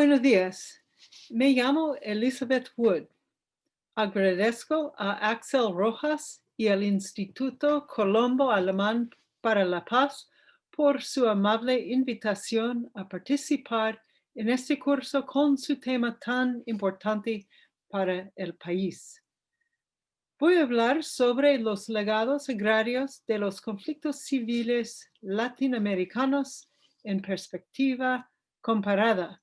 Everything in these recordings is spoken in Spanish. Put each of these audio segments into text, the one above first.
Buenos días. Me llamo Elizabeth Wood. Agradezco a Axel Rojas y al Instituto Colombo Alemán para la Paz por su amable invitación a participar en este curso con su tema tan importante para el país. Voy a hablar sobre los legados agrarios de los conflictos civiles latinoamericanos en perspectiva comparada.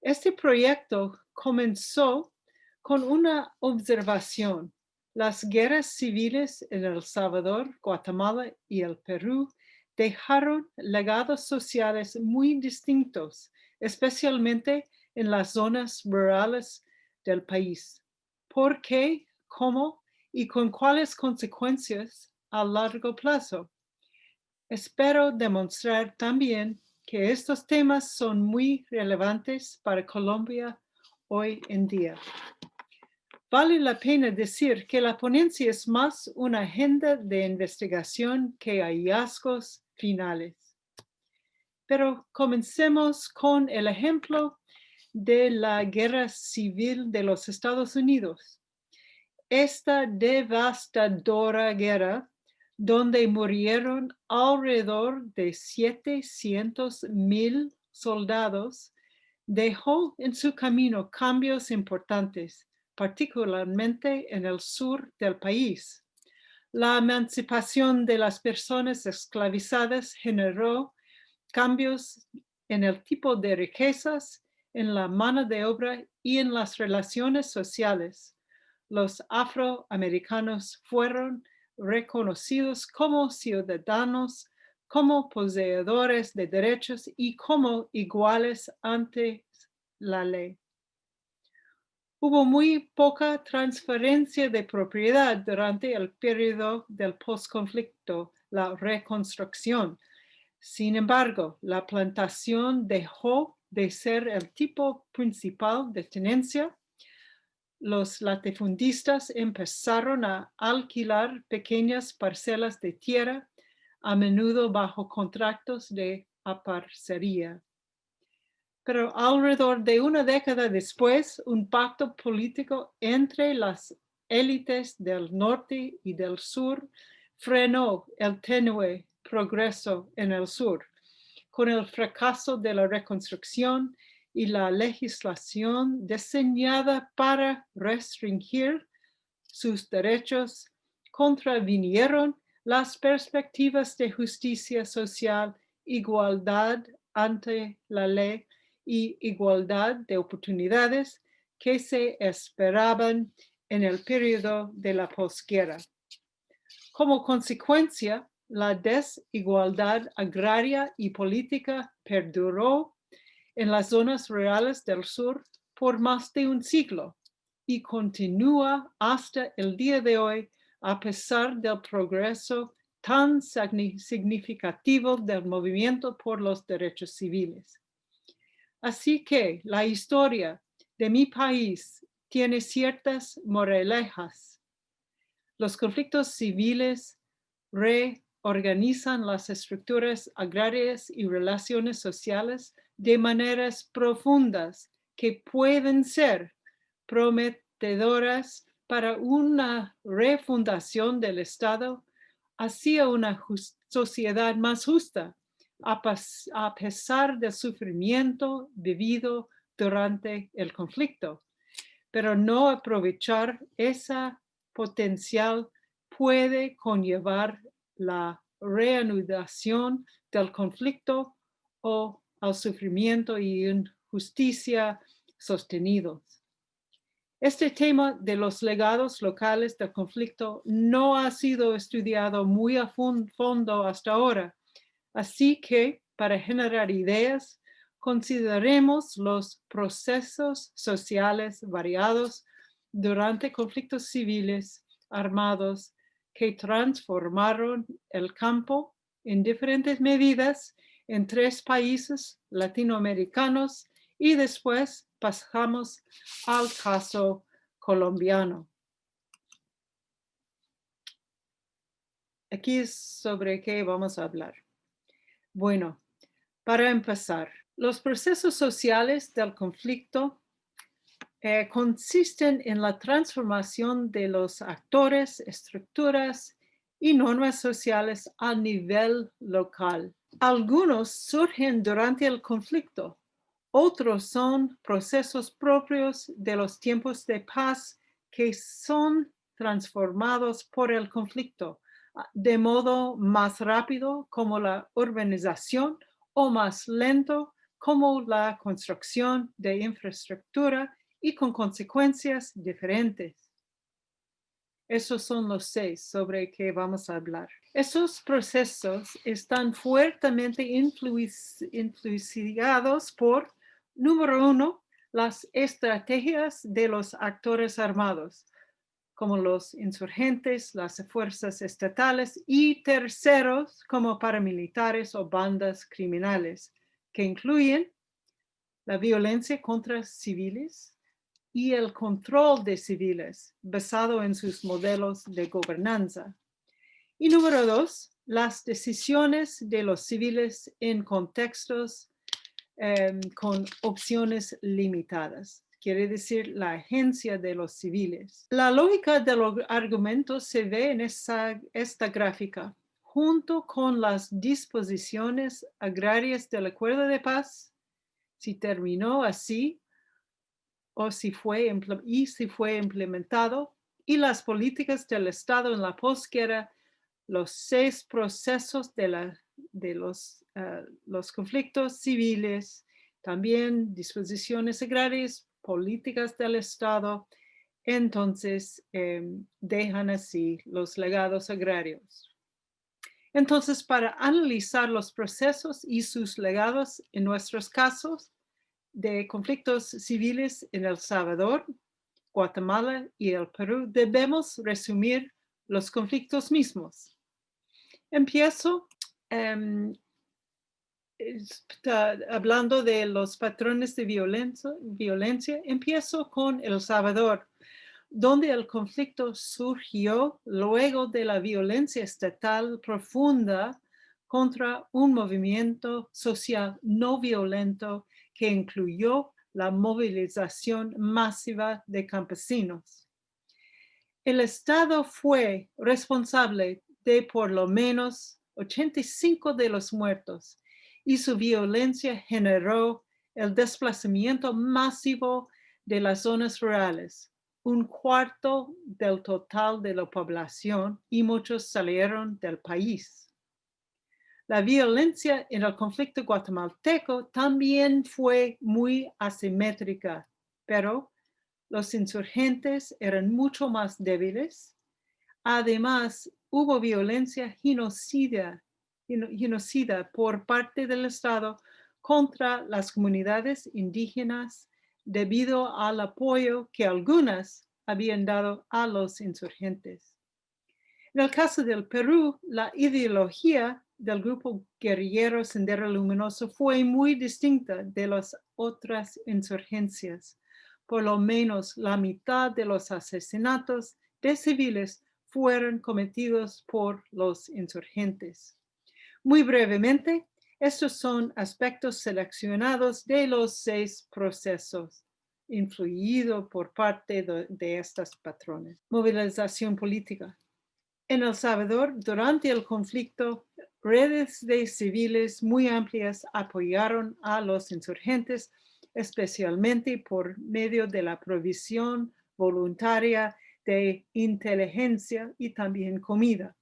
Este proyecto comenzó con una observación. Las guerras civiles en El Salvador, Guatemala y el Perú dejaron legados sociales muy distintos, especialmente en las zonas rurales del país. ¿Por qué? ¿Cómo? ¿Y con cuáles consecuencias a largo plazo? Espero demostrar también que estos temas son muy relevantes para Colombia hoy en día. Vale la pena decir que la ponencia es más una agenda de investigación que hallazgos finales. Pero comencemos con el ejemplo de la guerra civil de los Estados Unidos. Esta devastadora guerra, donde murieron alrededor de 700,000 soldados, dejó en su camino cambios importantes, particularmente en el sur del país. La emancipación de las personas esclavizadas generó cambios en el tipo de riquezas, en la mano de obra y en las relaciones sociales. Los afroamericanos fueron reconocidos como ciudadanos, como poseedores de derechos y como iguales ante la ley. Hubo muy poca transferencia de propiedad durante el periodo del posconflicto, la reconstrucción. Sin embargo, la plantación dejó de ser el tipo principal de tenencia. Los latifundistas empezaron a alquilar pequeñas parcelas de tierra, a menudo bajo contratos de aparcería. Pero alrededor de una década después, un pacto político entre las élites del norte y del sur frenó el tenue progreso en el sur. Con el fracaso de la reconstrucción y la legislación diseñada para restringir sus derechos, contravinieron las perspectivas de justicia social, igualdad ante la ley y igualdad de oportunidades que se esperaban en el periodo de la posguerra. Como consecuencia, la desigualdad agraria y política perduró en las zonas rurales del sur por más de un siglo y continúa hasta el día de hoy a pesar del progreso tan significativo del movimiento por los derechos civiles. Así que la historia de mi país tiene ciertas moralejas. Los conflictos civiles reorganizan las estructuras agrarias y relaciones sociales de maneras profundas que pueden ser prometedoras para una refundación del Estado hacia una sociedad más justa, a pesar del sufrimiento vivido durante el conflicto. Pero no aprovechar esa potencial puede conllevar la reanudación del conflicto o al sufrimiento y injusticia sostenidos. Este tema de los legados locales del conflicto no ha sido estudiado muy a fondo hasta ahora, así que para generar ideas, consideremos los procesos sociales variados durante conflictos civiles armados que transformaron el campo en diferentes medidas en 3 países latinoamericanos y después pasamos al caso colombiano. Aquí es sobre qué vamos a hablar. Bueno, para empezar, Los procesos sociales del conflicto consisten en la transformación de los actores, estructuras y normas sociales a nivel local. Algunos surgen durante el conflicto, otros son procesos propios de los tiempos de paz que son transformados por el conflicto de modo más rápido como la urbanización o más lento como la construcción de infraestructura y con consecuencias diferentes. Esos son los 6 sobre que vamos a hablar. Esos procesos están fuertemente influenciados por, número 1, las estrategias de los actores armados, como los insurgentes, las fuerzas estatales y terceros como paramilitares o bandas criminales, que incluyen la violencia contra civiles y el control de civiles basado en sus modelos de gobernanza. Y número 2, las decisiones de los civiles en contextos con opciones limitadas. Quiere decir la agencia de los civiles. La lógica de los argumentos se ve en esta gráfica, junto con las disposiciones agrarias del acuerdo de paz, si terminó así o si fue implementado, y las políticas del Estado en la posguerra, los 6 procesos de los conflictos civiles, también disposiciones agrarias, políticas del Estado, entonces dejan así los legados agrarios. Entonces, para analizar los procesos y sus legados en nuestros casos de conflictos civiles en El Salvador, Guatemala y el Perú, debemos resumir los conflictos mismos. Empiezo hablando de los patrones de violencia. Empiezo con El Salvador, donde el conflicto surgió luego de la violencia estatal profunda contra un movimiento social no violento que incluyó la movilización masiva de campesinos. El Estado fue responsable de por lo menos 85 de los muertos y su violencia generó el desplazamiento masivo de las zonas rurales, un cuarto del total de la población, y muchos salieron del país. La violencia en el conflicto guatemalteco también fue muy asimétrica, pero los insurgentes eran mucho más débiles. Además, hubo violencia genocida por parte del Estado contra las comunidades indígenas debido al apoyo que algunas habían dado a los insurgentes. En el caso del Perú, la ideología del grupo guerrillero Sendero Luminoso fue muy distinta de las otras insurgencias. Por lo menos la mitad de los asesinatos de civiles fueron cometidos por los insurgentes. Muy brevemente, estos son aspectos seleccionados de los 6 procesos influidos por parte de estos patrones. Movilización política. En El Salvador, durante el conflicto, redes de civiles muy amplias apoyaron a los insurgentes, especialmente por medio de la provisión voluntaria de inteligencia y también comida.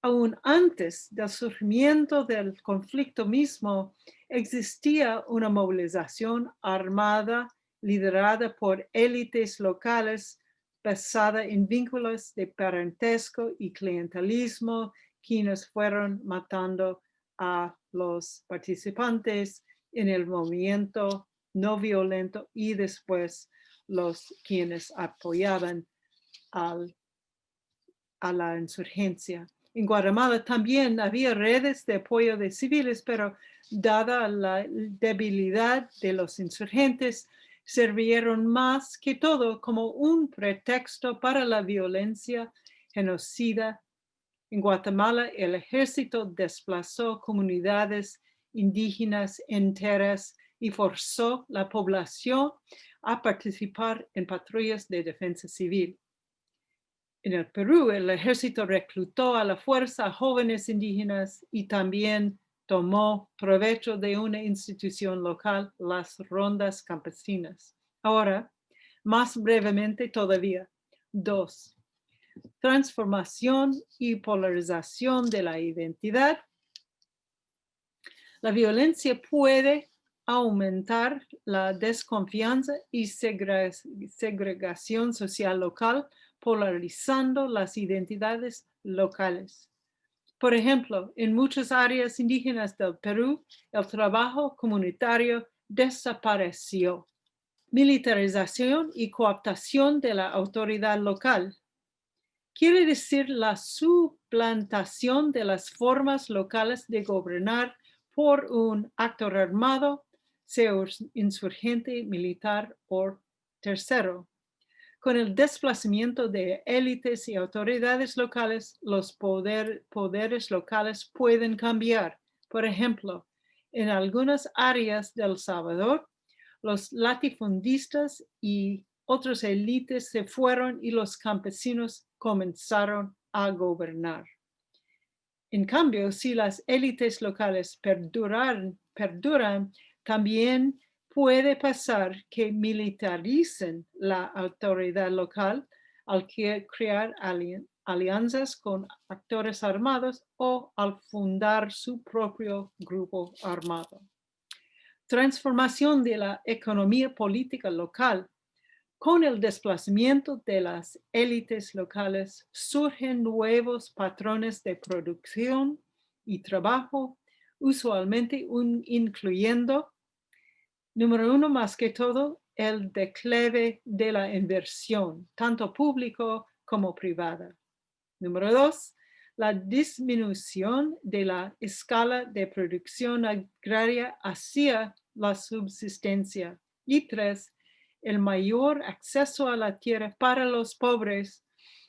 Aún antes del surgimiento del conflicto mismo, existía una movilización armada liderada por élites locales basada en vínculos de parentesco y clientelismo, quienes fueron matando a los participantes en el movimiento no violento y después los quienes apoyaban a la insurgencia. En Guatemala también había redes de apoyo de civiles, pero dada la debilidad de los insurgentes, sirvieron más que todo como un pretexto para la violencia genocida. En Guatemala, el ejército desplazó comunidades indígenas enteras y forzó la población a participar en patrullas de defensa civil. En el Perú, el ejército reclutó a la fuerza a jóvenes indígenas y también tomó provecho de una institución local, las rondas campesinas. Ahora, más brevemente todavía, 2. Transformación y polarización de la identidad. La violencia puede aumentar la desconfianza y segregación social local, polarizando las identidades locales. Por ejemplo, en muchas áreas indígenas del Perú, el trabajo comunitario desapareció. Militarización y cooptación de la autoridad local. Quiere decir la suplantación de las formas locales de gobernar por un actor armado, sea insurgente, militar o tercero. Con el desplazamiento de élites y autoridades locales, los poderes locales pueden cambiar. Por ejemplo, en algunas áreas de El Salvador, los latifundistas y otras élites se fueron y los campesinos comenzaron a gobernar. En cambio, si las élites locales perduran, también puede pasar que militaricen la autoridad local al crear alianzas con actores armados o al fundar su propio grupo armado. Transformación de la economía política local. Con el desplazamiento de las élites locales surgen nuevos patrones de producción y trabajo, usualmente incluyendo, número 1, más que todo, el declive de la inversión, tanto público como privada. Número 2, la disminución de la escala de producción agraria hacia la subsistencia. Y 3, el mayor acceso a la tierra para los pobres,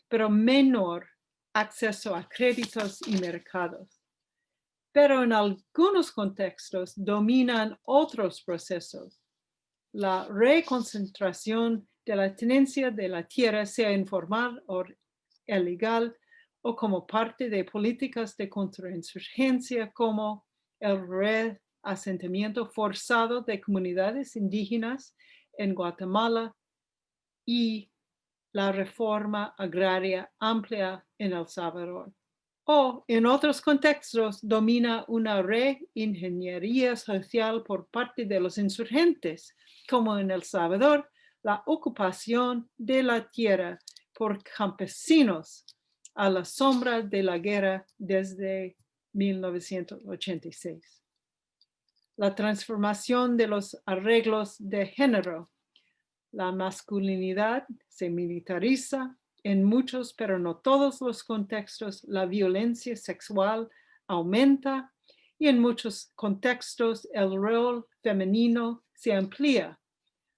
pero menor acceso a créditos y mercados. Pero en algunos contextos dominan otros procesos. La reconcentración de la tenencia de la tierra, sea informal o ilegal, o como parte de políticas de contrainsurgencia como el reasentamiento forzado de comunidades indígenas en Guatemala y la reforma agraria amplia en El Salvador. O en otros contextos domina una reingeniería social por parte de los insurgentes, como en El Salvador, la ocupación de la tierra por campesinos a la sombra de la guerra desde 1986. La transformación de los arreglos de género. La masculinidad se militariza. En muchos, pero no todos los contextos, la violencia sexual aumenta y en muchos contextos el rol femenino se amplía.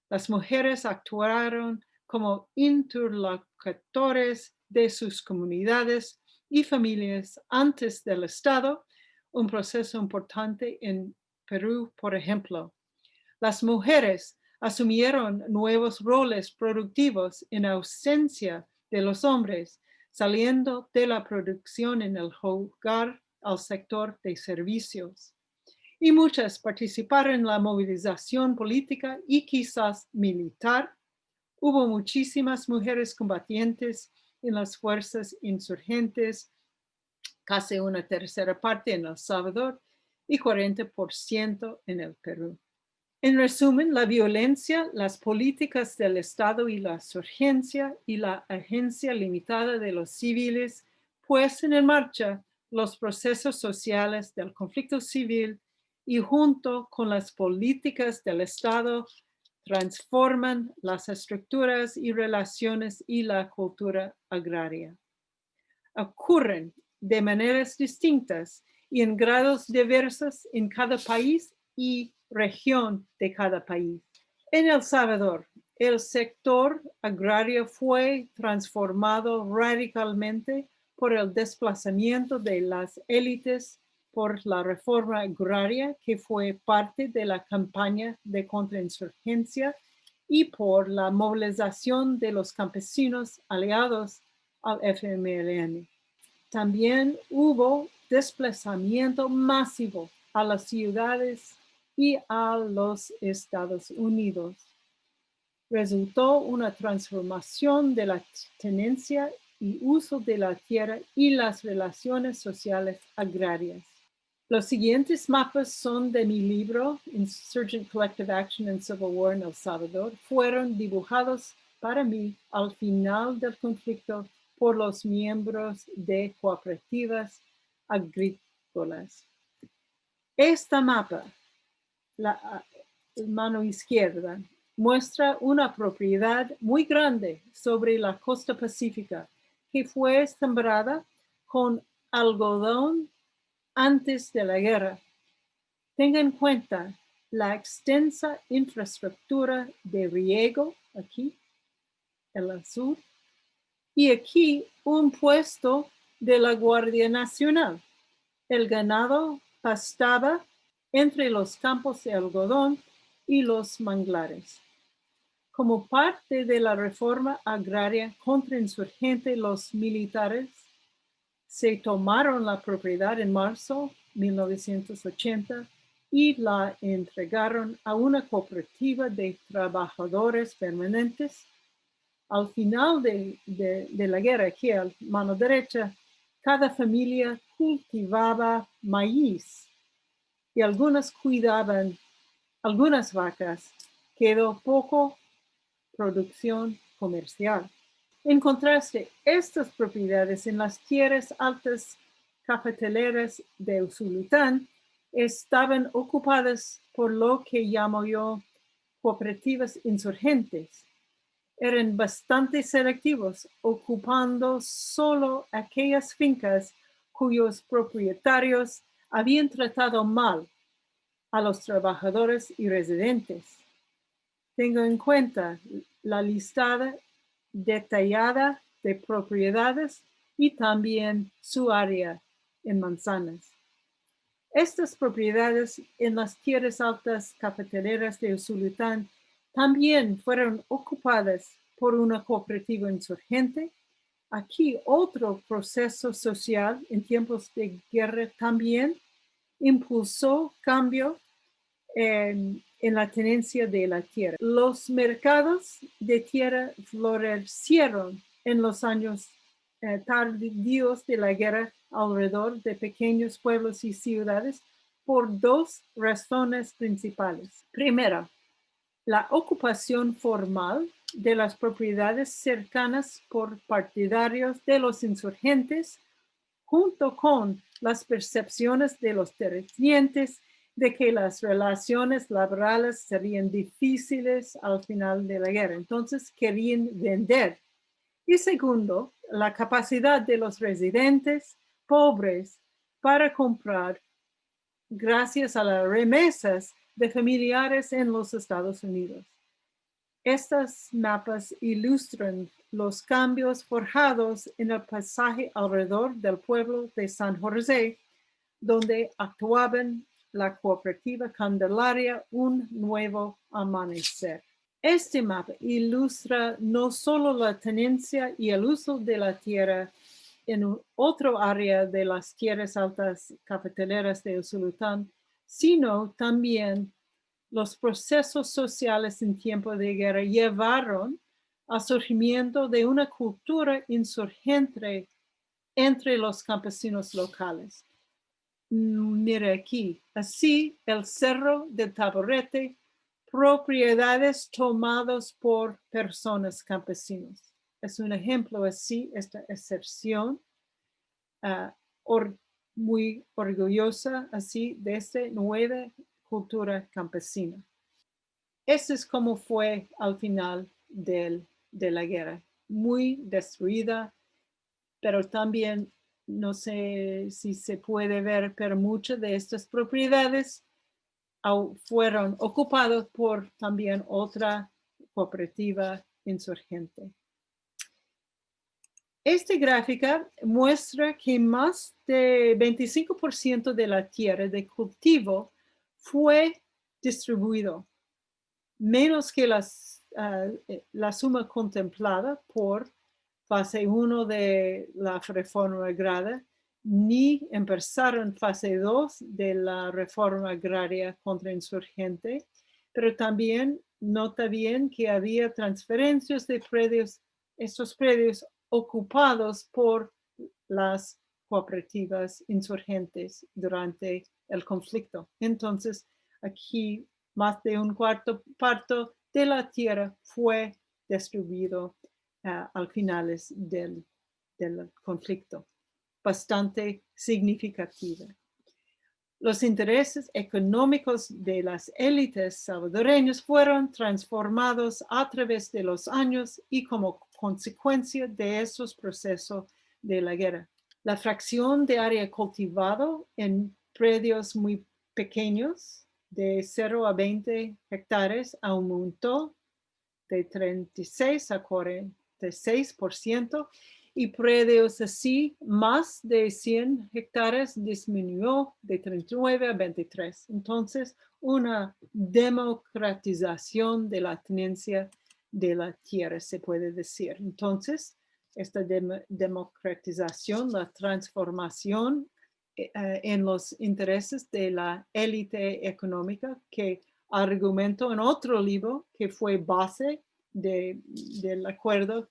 Las mujeres actuaron como interlocutores de sus comunidades y familias antes del Estado, un proceso importante en Perú, por ejemplo. Las mujeres asumieron nuevos roles productivos en ausencia de los hombres, saliendo de la producción en el hogar al sector de servicios. Y muchas participaron en la movilización política y quizás militar. Hubo muchísimas mujeres combatientes en las fuerzas insurgentes, casi una tercera parte en El Salvador y 40% en el Perú. En resumen, la violencia, las políticas del Estado y la surgencia y la agencia limitada de los civiles puestan en marcha los procesos sociales del conflicto civil y junto con las políticas del Estado transforman las estructuras y relaciones y la cultura agraria. Ocurren de maneras distintas y en grados diversos en cada país y región de cada país. En El Salvador, el sector agrario fue transformado radicalmente por el desplazamiento de las élites por la reforma agraria, que fue parte de la campaña de contrainsurgencia, y por la movilización de los campesinos aliados al FMLN. También hubo desplazamiento masivo a las ciudades y a los Estados Unidos. Resultó una transformación de la tenencia y uso de la tierra y las relaciones sociales agrarias. Los siguientes mapas son de mi libro Insurgent Collective Action and Civil War en El Salvador. Fueron dibujados para mí al final del conflicto por los miembros de cooperativas agrícolas. Esta mapa, la mano izquierda, muestra una propiedad muy grande sobre la costa pacífica que fue sembrada con algodón antes de la guerra. Tenga en cuenta la extensa infraestructura de riego, aquí, en el sur, y aquí un puesto de la Guardia Nacional. El ganado pastaba entre los campos de algodón y los manglares. Como parte de la reforma agraria contrainsurgente, los militares se tomaron la propiedad en marzo de 1980 y la entregaron a una cooperativa de trabajadores permanentes. Al final de la guerra, aquí a mano derecha, cada familia cultivaba maíz y algunas cuidaban algunas vacas. Quedó poco producción comercial. En contraste, estas propiedades en las tierras altas cafetaleras de Usulután estaban ocupadas por lo que llamo yo cooperativas insurgentes. Eran bastante selectivos, ocupando solo aquellas fincas cuyos propietarios habían tratado mal a los trabajadores y residentes. Tengo en cuenta la listada detallada de propiedades y también su área en manzanas. Estas propiedades en las tierras altas cafetaleras de Usulután también fueron ocupadas por una cooperativa insurgente. Aquí otro proceso social en tiempos de guerra también impulsó cambio en la tenencia de la tierra. Los mercados de tierra florecieron en los años tardíos de la guerra alrededor de pequeños pueblos y ciudades por dos razones principales. Primero, la ocupación formal de las propiedades cercanas por partidarios de los insurgentes, junto con las percepciones de los terratenientes de que las relaciones laborales serían difíciles al final de la guerra. Entonces querían vender. Y segundo, la capacidad de los residentes pobres para comprar gracias a las remesas de familiares en los Estados Unidos. Estas mapas ilustran los cambios forjados en el paisaje alrededor del pueblo de San José, donde actuaban la cooperativa Candelaria Un Nuevo Amanecer. Este mapa ilustra no solo la tenencia y el uso de la tierra en otro área de las tierras altas cafetaleras de Usulután, sino también los procesos sociales en tiempo de guerra llevaron al surgimiento de una cultura insurgente entre los campesinos locales. Mire aquí, así el Cerro del Taborete, propiedades tomadas por personas campesinos. Es un ejemplo así, esta excepción muy orgullosa así de esta nueva cultura campesina. Ese es como fue al final de la guerra, muy destruida, pero también no sé si se puede ver, pero muchas de estas propiedades fueron ocupadas por también otra cooperativa insurgente. Esta gráfica muestra que más de 25% de la tierra de cultivo fue distribuido, menos que la suma contemplada por fase 1 de la reforma agraria, ni empezaron fase 2 de la reforma agraria contrainsurgente, pero también nota bien que había transferencias de predios, estos predios ocupados por las cooperativas insurgentes durante el conflicto. Entonces, aquí más de un cuarto parto de la tierra fue destruido al finales del conflicto, bastante significativa. Los intereses económicos de las élites salvadoreñas fueron transformados a través de los años y como consecuencia de esos procesos de la guerra. La fracción de área cultivado en predios muy pequeños, de 0 a 20 hectáreas, aumentó de 36 a 46%, y predios así más de 100 hectáreas disminuyó de 39 a 23. Entonces, una democratización de la tenencia de la tierra, se puede decir. Entonces, esta democratización, la transformación en los intereses de la élite económica, que argumento en otro libro que fue base del acuerdo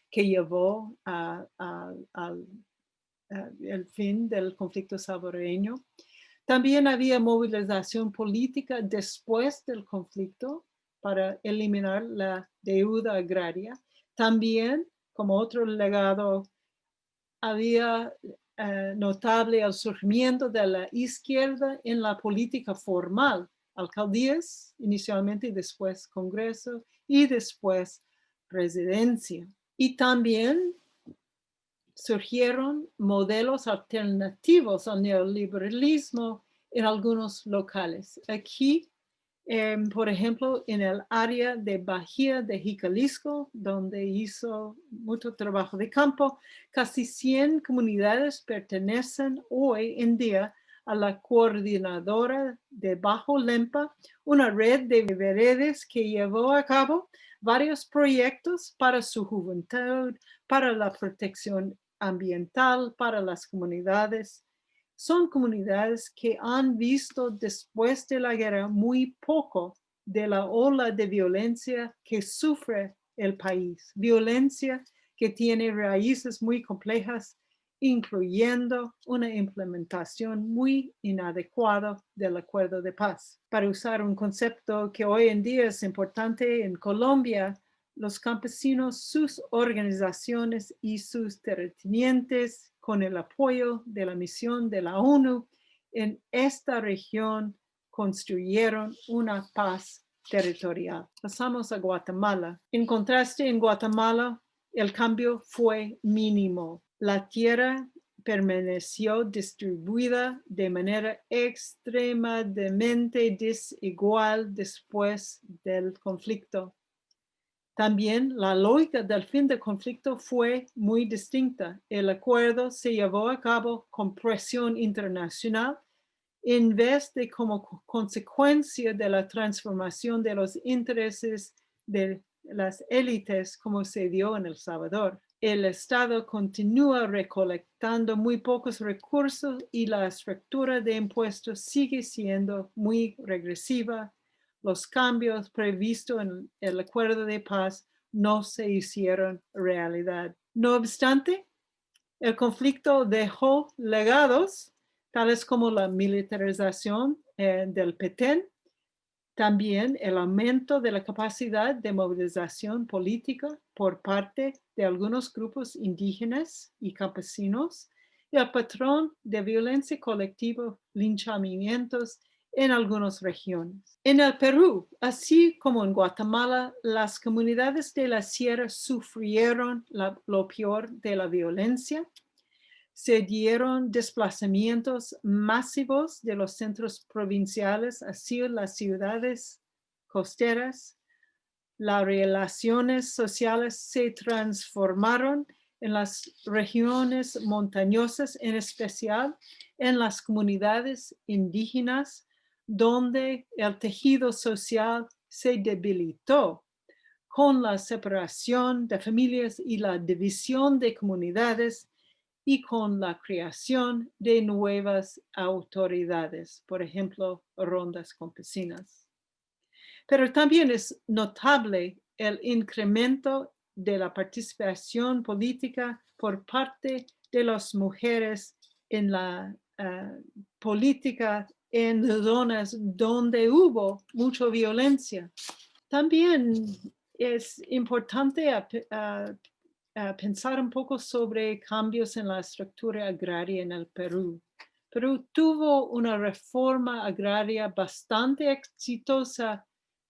que llevó al fin del conflicto salvadoreño. También había movilización política después del conflicto para eliminar la deuda agraria. También, como otro legado, había notable el surgimiento de la izquierda en la política formal, alcaldías inicialmente y después Congreso y después presidencia. Y también surgieron modelos alternativos al neoliberalismo en algunos locales. Aquí, por ejemplo, en el área de Bahía de Jicalisco, donde hizo mucho trabajo de campo, casi 100 comunidades pertenecen hoy en día a la coordinadora de Bajo Lempa, una red de veredas que llevó a cabo varios proyectos para su juventud, para la protección ambiental, para las comunidades. Son comunidades que han visto después de la guerra muy poco de la ola de violencia que sufre el país. Violencia que tiene raíces muy complejas, incluyendo una implementación muy inadecuada del acuerdo de paz. Para usar un concepto que hoy en día es importante en Colombia, los campesinos, sus organizaciones y sus terratenientes, con el apoyo de la misión de la ONU en esta región, construyeron una paz territorial. Pasamos a Guatemala. En contraste, en Guatemala, el cambio fue mínimo. La tierra permaneció distribuida de manera extremadamente desigual después del conflicto. También la lógica del fin del conflicto fue muy distinta. El acuerdo se llevó a cabo con presión internacional en vez de como consecuencia de la transformación de los intereses de las élites como se dio en El Salvador. El Estado continúa recolectando muy pocos recursos y la estructura de impuestos sigue siendo muy regresiva. Los cambios previstos en el acuerdo de paz no se hicieron realidad. No obstante, el conflicto dejó legados, tales como la militarización del Petén, también el aumento de la capacidad de movilización política por parte de algunos grupos indígenas y campesinos, y el patrón de violencia colectiva, linchamientos en algunas regiones. En el Perú, así como en Guatemala, las comunidades de la sierra sufrieron lo peor de la violencia. Se dieron desplazamientos masivos de los centros provinciales hacia las ciudades costeras. Las relaciones sociales se transformaron en las regiones montañosas, en especial en las comunidades indígenas, donde el tejido social se debilitó con la separación de familias y la división de comunidades y con la creación de nuevas autoridades, por ejemplo, rondas campesinas. Pero también es notable el incremento de la participación política por parte de las mujeres en la política en zonas donde hubo mucha violencia. También es importante pensar un poco sobre cambios en la estructura agraria en el Perú. Perú tuvo una reforma agraria bastante exitosa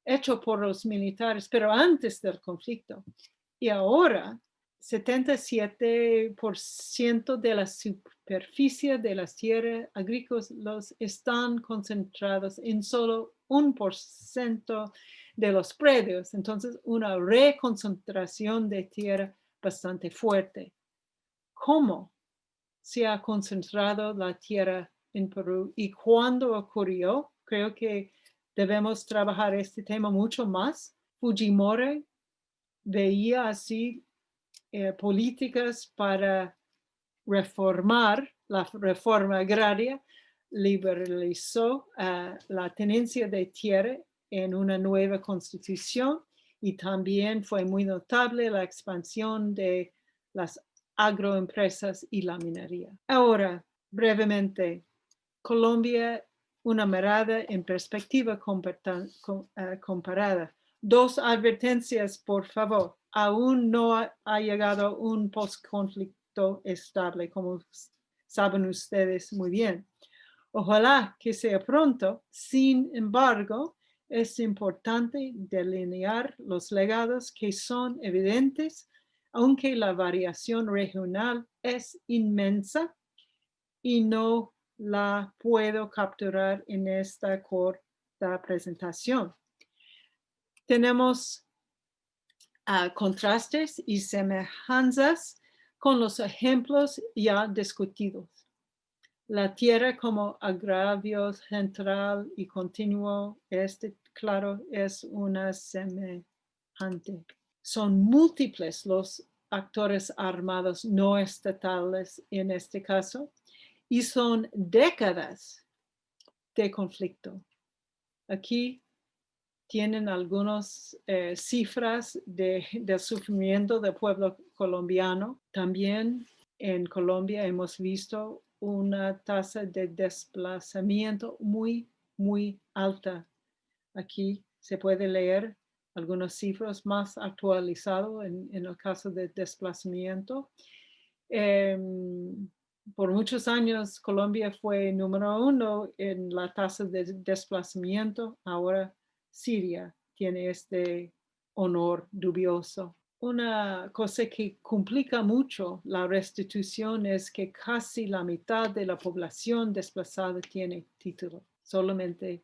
hecho por los militares, pero antes del conflicto. Y ahora 77% de la superficie de las tierras agrícolas están concentrados en solo 1% de los predios. Entonces, una reconcentración de tierra bastante fuerte. ¿Cómo se ha concentrado la tierra en Perú y cuándo ocurrió? Creo que debemos trabajar este tema mucho más. Fujimori veía así políticas para reformar la reforma agraria, liberalizó la tenencia de tierra en una nueva constitución y también fue muy notable la expansión de las agroempresas y la minería. Ahora, brevemente, Colombia, una mirada en perspectiva comparada. Dos advertencias, por favor. Aún no ha llegado un post-conflicto estable, como saben ustedes muy bien. Ojalá que sea pronto. Sin embargo, es importante delinear los legados que son evidentes, aunque la variación regional es inmensa y no la puedo capturar en esta corta presentación. Tenemos contrastes y semejanzas con los ejemplos ya discutidos. La tierra como agravio central y continuo, claro, es una semejante. Son múltiples los actores armados no estatales en este caso y son décadas de conflicto. Aquí tienen algunas cifras del sufrimiento del pueblo colombiano. También en Colombia hemos visto una tasa de desplazamiento muy, muy alta. Aquí se puede leer algunas cifras más actualizadas en el caso de desplazamiento. Por muchos años Colombia fue número 1 en la tasa de desplazamiento. Ahora Siria tiene este honor dubioso. Una cosa que complica mucho la restitución es que casi la mitad de la población desplazada tiene título, solamente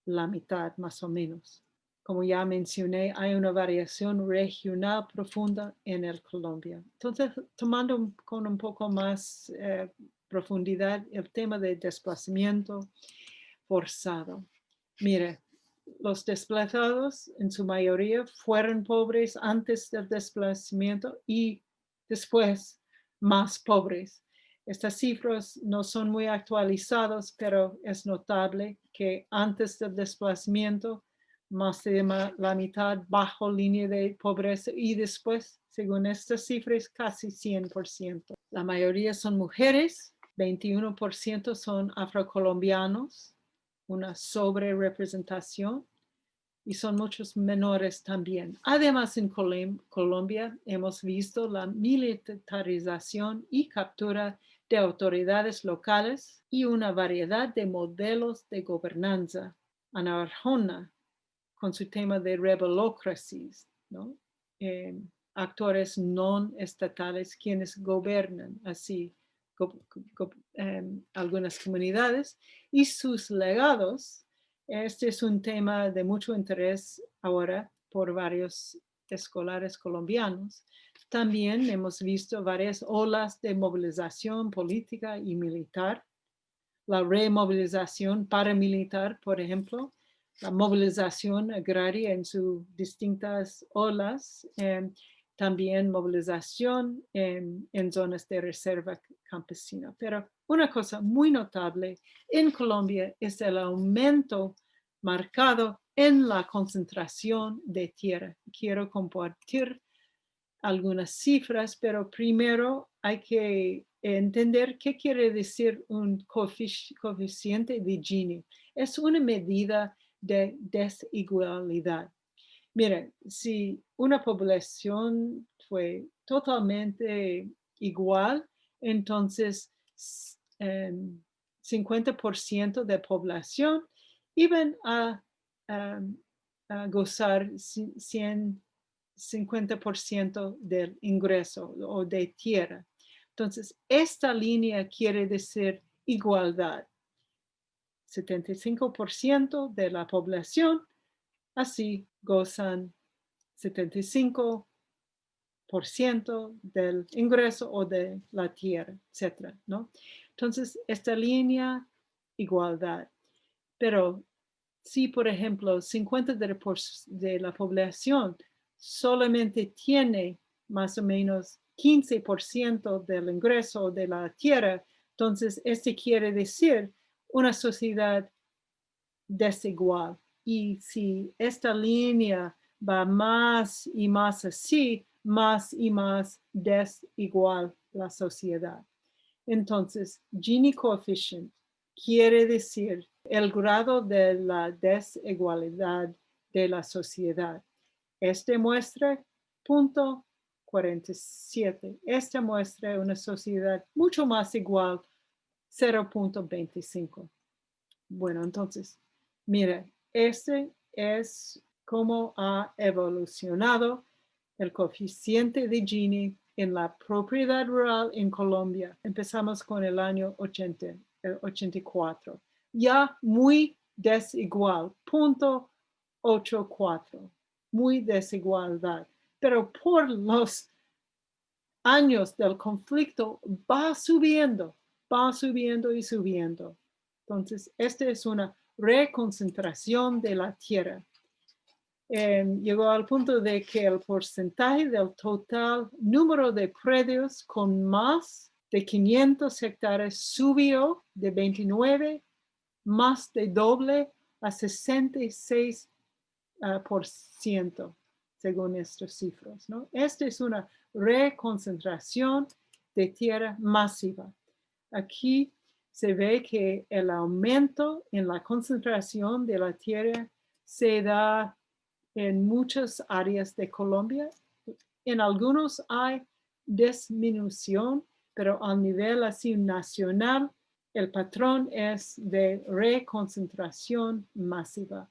la mitad más o menos. Como ya mencioné, hay una variación regional profunda en el Colombia. Entonces, tomando con un poco más profundidad el tema de desplazamiento forzado. Mire, los desplazados en su mayoría fueron pobres antes del desplazamiento y después más pobres. Estas cifras no son muy actualizadas, pero es notable que antes del desplazamiento más de la mitad bajo línea de pobreza y después, según estas cifras, casi 100%. La mayoría son mujeres, 21% son afrocolombianos, una sobrerepresentación, y son muchos menores también. Además, en Colombia hemos visto la militarización y captura de autoridades locales y una variedad de modelos de gobernanza. Ana Arjona, con su tema de rebelocracies, ¿no? Actores no estatales quienes gobiernan así algunas comunidades y sus legados. Este es un tema de mucho interés ahora por varios escolares colombianos. También hemos visto varias olas de movilización política y militar. La removilización paramilitar, por ejemplo, la movilización agraria en sus distintas olas, también movilización en zonas de reserva campesina. Pero una cosa muy notable en Colombia es el aumento marcado en la concentración de tierra. Quiero compartir algunas cifras, pero primero hay que entender qué quiere decir un coeficiente de Gini. Es una medida de desigualdad. Mire, si una población fue totalmente igual, entonces 50% de población iban a gozar 50% del ingreso o de tierra. Entonces, esta línea quiere decir igualdad. 75% de la población así gozan 75% del ingreso o de la tierra, etc., ¿no? Entonces, esta línea, igualdad. Pero si, por ejemplo, 50% de la población solamente tiene más o menos 15% del ingreso de la tierra, entonces este quiere decir una sociedad desigual. Y si esta línea va más y más así, más y más desigual la sociedad. Entonces, Gini coefficient quiere decir el grado de la desigualdad de la sociedad. Este muestra punto 47. Esta muestra una sociedad mucho más igual, 0.25. Bueno, entonces, mira, este es cómo ha evolucionado el coeficiente de Gini en la propiedad rural en Colombia. Empezamos con el año 84. Ya muy desigual, 0.84, muy desigualdad. Pero por los años del conflicto va subiendo y subiendo. Entonces, esta es una reconcentración de la tierra. Llegó al punto de que el porcentaje del total número de predios con más de 500 hectáreas subió de 29, más de doble, a 66%, según estas cifras, ¿no? Esta es una reconcentración de tierra masiva. Aquí se ve que el aumento en la concentración de la tierra se da en muchas áreas de Colombia. En algunos hay disminución, pero a nivel así nacional, el patrón es de reconcentración masiva.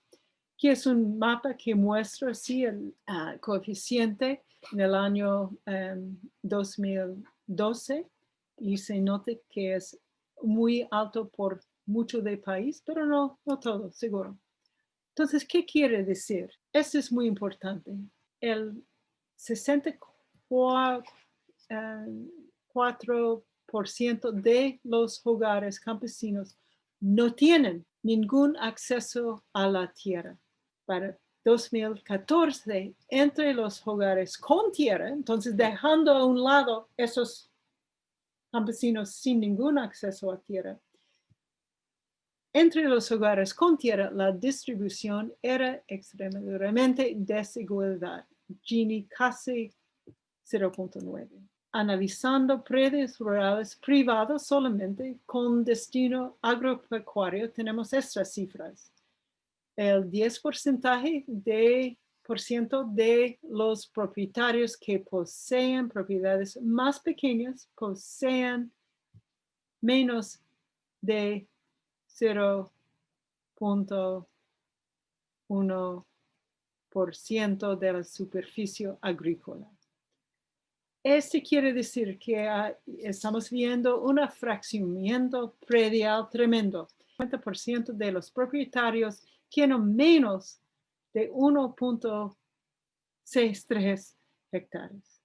Aquí es un mapa que muestra así el coeficiente en el año 2012 y se nota que es muy alto por mucho del país, pero no todo, seguro. Entonces, ¿qué quiere decir? Esto es muy importante. El 64% de los hogares campesinos no tienen ningún acceso a la tierra. Para 2014, entre los hogares con tierra, entonces dejando a un lado esos campesinos sin ningún acceso a tierra, entre los hogares con tierra, la distribución era extremadamente desigual. Gini casi 0.9. Analizando predios rurales privados solamente con destino agropecuario, tenemos estas cifras. El 10% de los propietarios que poseen propiedades más pequeñas poseen menos de 0.1% de la superficie agrícola. Esto quiere decir que estamos viendo un fraccionamiento predial tremendo. El 50% de los propietarios tienen menos de 1.5 0.63 hectáreas.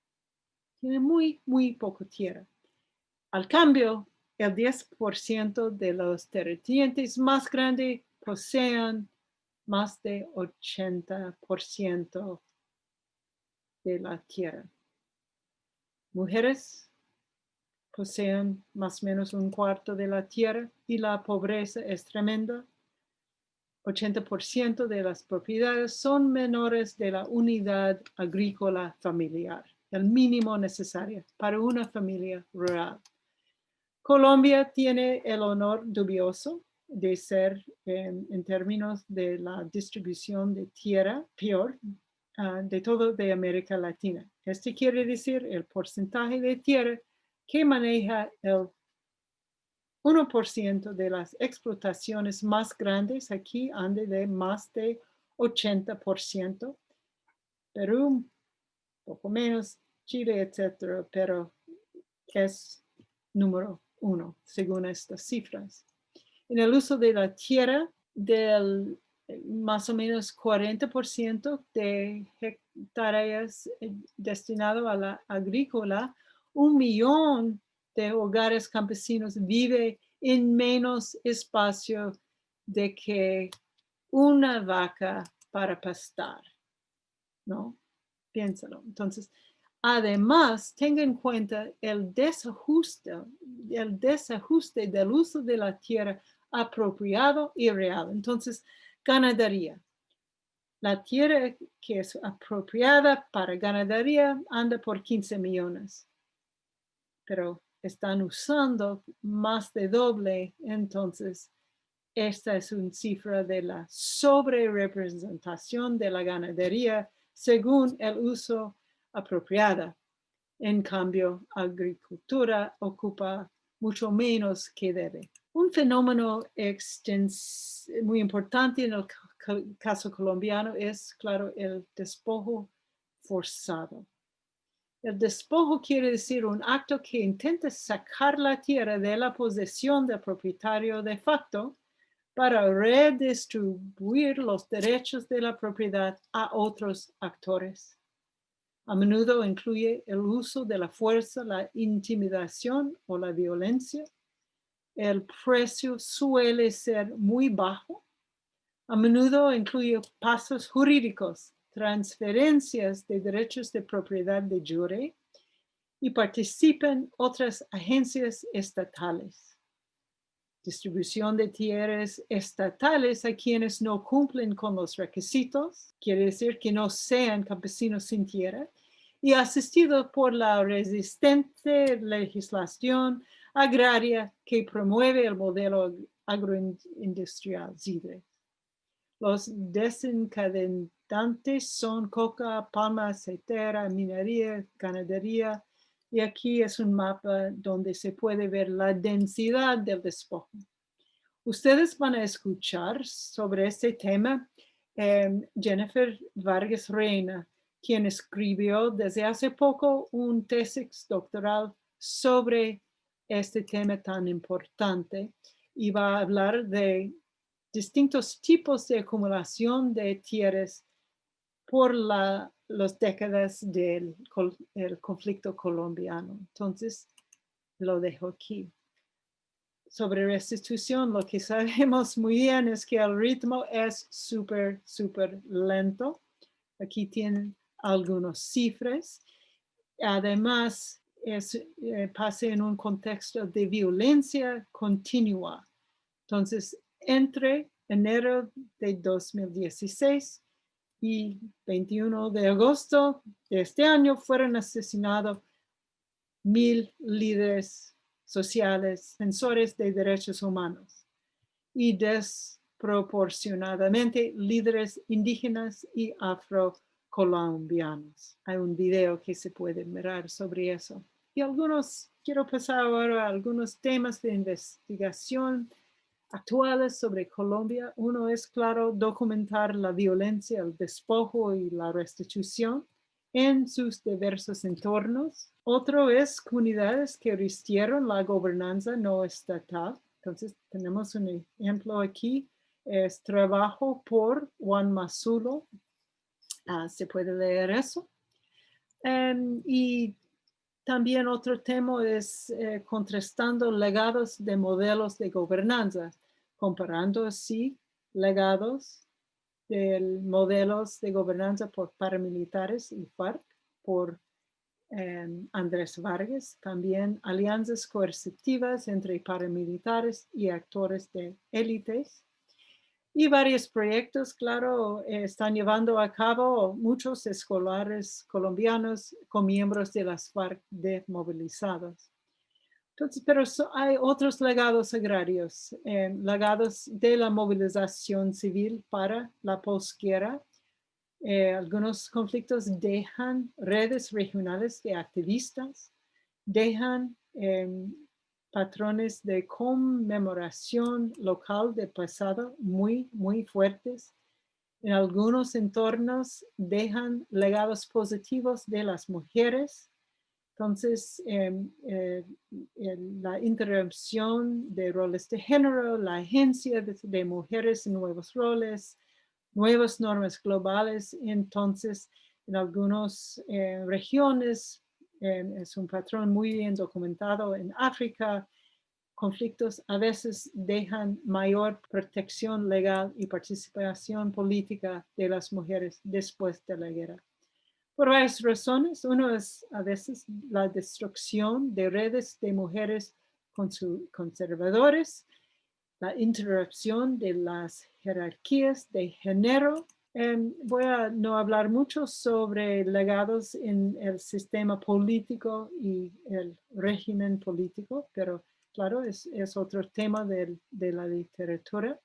Tiene muy poco tierra. Al cambio, el 10% de los terratenientes más grandes poseen más de 80% de la tierra. Mujeres poseen más o menos un cuarto de la tierra y la pobreza es tremenda. 80% de las propiedades son menores de la unidad agrícola familiar, el mínimo necesario para una familia rural. Colombia tiene el honor dubioso de ser, en términos de la distribución de tierra, peor de todo de América Latina. Este quiere decir el porcentaje de tierra que maneja el 1% de las explotaciones más grandes aquí ande de más de 80%. Perú, poco menos, Chile, etcétera, pero es número 1 según estas cifras. En el uso de la tierra, del más o menos 40% de hectáreas destinado a la agrícola, 1 millón de hogares campesinos vive en menos espacio de que una vaca para pastar, ¿no? Piénsalo. Entonces, además, tenga en cuenta el desajuste del uso de la tierra apropiado y real. Entonces, ganadería. La tierra que es apropiada para ganadería anda por 15 millones, pero están usando más de doble. Entonces, esta es una cifra de la sobrerepresentación de la ganadería según el uso apropiado. En cambio, agricultura ocupa mucho menos que debe. Un fenómeno muy importante en el caso colombiano es, claro, el despojo forzado. El despojo quiere decir un acto que intenta sacar la tierra de la posesión del propietario de facto para redistribuir los derechos de la propiedad a otros actores. A menudo incluye el uso de la fuerza, la intimidación o la violencia. El precio suele ser muy bajo. A menudo incluye pasos jurídicos, transferencias de derechos de propiedad de jure y participan otras agencias estatales. Distribución de tierras estatales a quienes no cumplen con los requisitos, quiere decir que no sean campesinos sin tierra, y asistido por la resistente legislación agraria que promueve el modelo agroindustrial libre. Los desencadenantes son coca, palma aceitera, minería, ganadería, y aquí es un mapa donde se puede ver la densidad del despojo. Ustedes van a escuchar sobre este tema Jennifer Vargas Reina, quien escribió desde hace poco un tesis doctoral sobre este tema tan importante y va a hablar de distintos tipos de acumulación de tierras por las décadas del conflicto colombiano. Entonces, lo dejo aquí. Sobre restitución, lo que sabemos muy bien es que el ritmo es súper lento. Aquí tienen algunas cifras. Además, pasa en un contexto de violencia continua. Entonces, entre enero de 2016 y 21 de agosto de este año fueron asesinados 1,000 líderes sociales, defensores de derechos humanos y desproporcionadamente líderes indígenas y afrocolombianos. Hay un video que se puede mirar sobre eso. Y quiero pasar ahora a algunos temas de investigación actuales sobre Colombia. Uno es, claro, documentar la violencia, el despojo y la restitución en sus diversos entornos. Otro es comunidades que resistieron la gobernanza no estatal. Entonces, tenemos un ejemplo aquí, es Trabajo por Juan Mazulo, Se puede leer eso. Y también otro tema es contrastando legados de modelos de gobernanza, comparando así legados de modelos de gobernanza por paramilitares y FARC, por Andrés Vargas, también alianzas coercitivas entre paramilitares y actores de élites. Y varios proyectos, claro, están llevando a cabo muchos escolares colombianos con miembros de las FARC desmovilizados. Entonces, pero hay otros legados agrarios, legados de la movilización civil para la posguerra. Algunos conflictos dejan redes regionales de activistas, dejan patrones de conmemoración local del pasado muy, muy fuertes. En algunos entornos dejan legados positivos de las mujeres. Entonces, la interrupción de roles de género, la agencia de mujeres en nuevos roles, nuevas normas globales. Entonces, en algunas regiones es un patrón muy bien documentado en África. Conflictos a veces dejan mayor protección legal y participación política de las mujeres después de la guerra. Por varias razones. Uno es a veces la destrucción de redes de mujeres conservadores, la interrupción de las jerarquías de género. Voy a no hablar mucho sobre legados en el sistema político y el régimen político, pero claro, es otro tema de la literatura.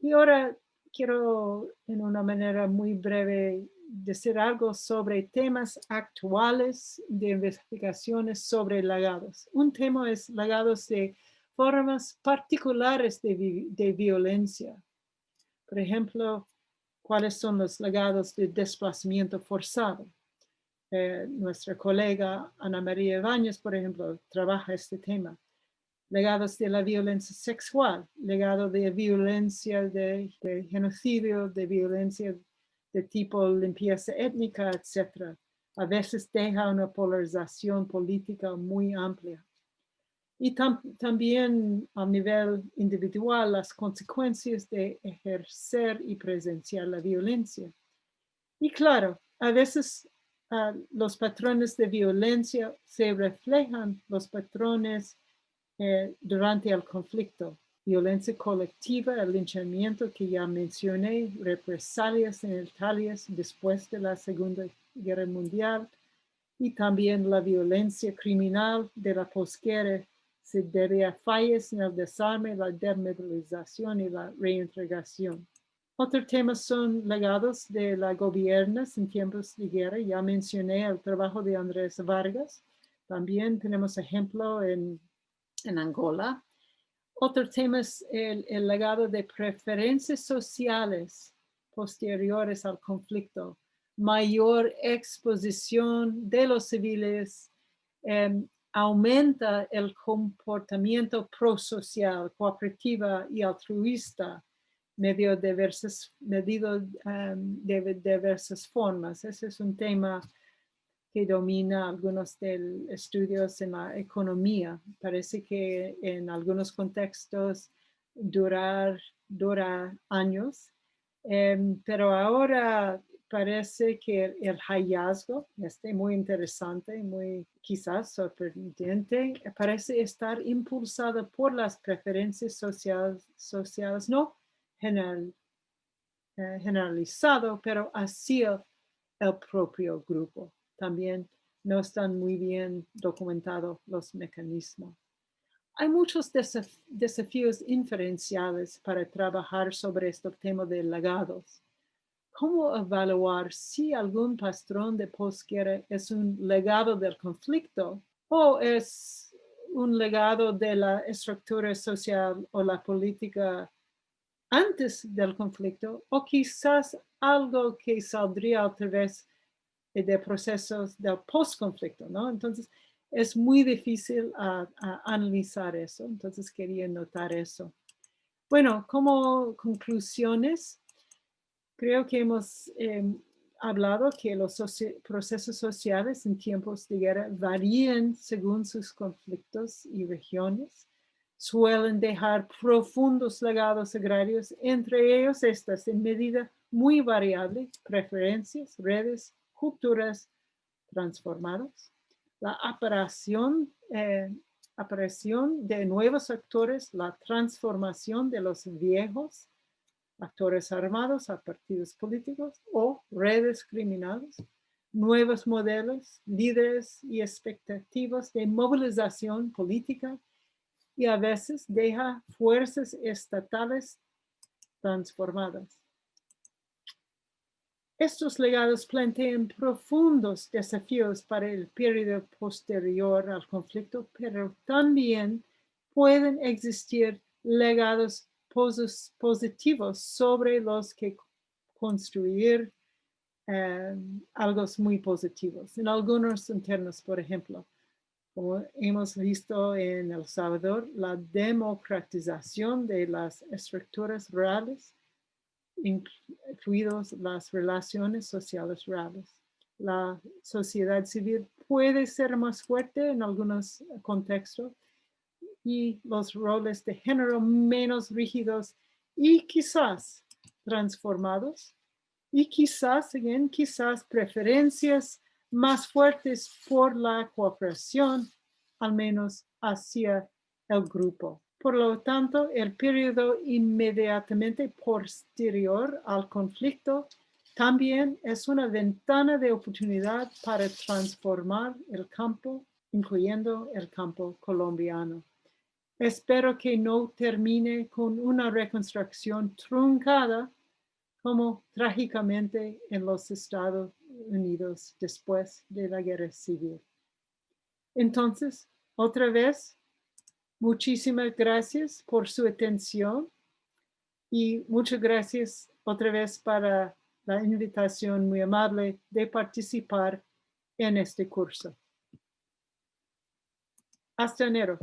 Y ahora quiero, en una manera muy breve, decir algo sobre temas actuales de investigaciones sobre legados. Un tema es legados de formas particulares de violencia. Por ejemplo, cuáles son los legados de desplazamiento forzado. Nuestra colega Ana María Ibáñez, por ejemplo, trabaja este tema. Legados de la violencia sexual, legado de violencia de genocidio, de violencia de tipo limpieza étnica, etc. A veces deja una polarización política muy amplia. Y también a nivel individual las consecuencias de ejercer y presenciar la violencia. Y claro, a veces los patrones de violencia se reflejan los patrones durante el conflicto. Violencia colectiva, el linchamiento que ya mencioné, represalias en Italia después de la Segunda Guerra Mundial y también la violencia criminal de la posguerra se debe a fallas en el desarme, la desmovilización y la reintegración. Otros temas son legados de las gobiernas en tiempos de guerra. Ya mencioné el trabajo de Andrés Vargas. También tenemos ejemplo en Angola. Otro tema es el legado de preferencias sociales posteriores al conflicto, mayor exposición de los civiles, aumenta el comportamiento prosocial, cooperativa y altruista, medido de diversas formas. Ese es un tema que domina algunos estudios en la economía. Parece que en algunos contextos dura años, pero ahora parece que el hallazgo, muy interesante, muy quizás sorprendente, parece estar impulsado por las preferencias sociales no generalizado, pero hacia el propio grupo. También no están muy bien documentados los mecanismos. Hay muchos desafíos inferenciales para trabajar sobre este tema de legados. ¿Cómo evaluar si algún patrón de posguerra es un legado del conflicto o es un legado de la estructura social o la política antes del conflicto o quizás algo que saldría a través de procesos del post-conflicto, ¿no? Entonces, es muy difícil analizar eso. Entonces, quería notar eso. Bueno, como conclusiones, Creo que hemos hablado que los procesos sociales en tiempos de guerra varían según sus conflictos y regiones. Suelen dejar profundos legados agrarios, entre ellos estas en medida muy variable, preferencias, redes, culturas transformadas. La aparición de nuevos actores, la transformación de los viejos actores armados a partidos políticos o redes criminales, nuevos modelos, líderes y expectativas de movilización política y a veces deja fuerzas estatales transformadas. Estos legados plantean profundos desafíos para el periodo posterior al conflicto, pero también pueden existir legados positivos sobre los que construir algo muy positivos. En algunos internos, por ejemplo, como hemos visto en El Salvador, la democratización de las estructuras rurales, incluidos las relaciones sociales rurales. La sociedad civil puede ser más fuerte en algunos contextos y los roles de género menos rígidos y quizás transformados y quizás preferencias más fuertes por la cooperación, al menos hacia el grupo. Por lo tanto, el periodo inmediatamente posterior al conflicto también es una ventana de oportunidad para transformar el campo, incluyendo el campo colombiano. Espero que no termine con una reconstrucción truncada como trágicamente en los Estados Unidos después de la guerra civil. Entonces, otra vez, muchísimas gracias por su atención y muchas gracias otra vez para la invitación muy amable de participar en este curso. Hasta enero.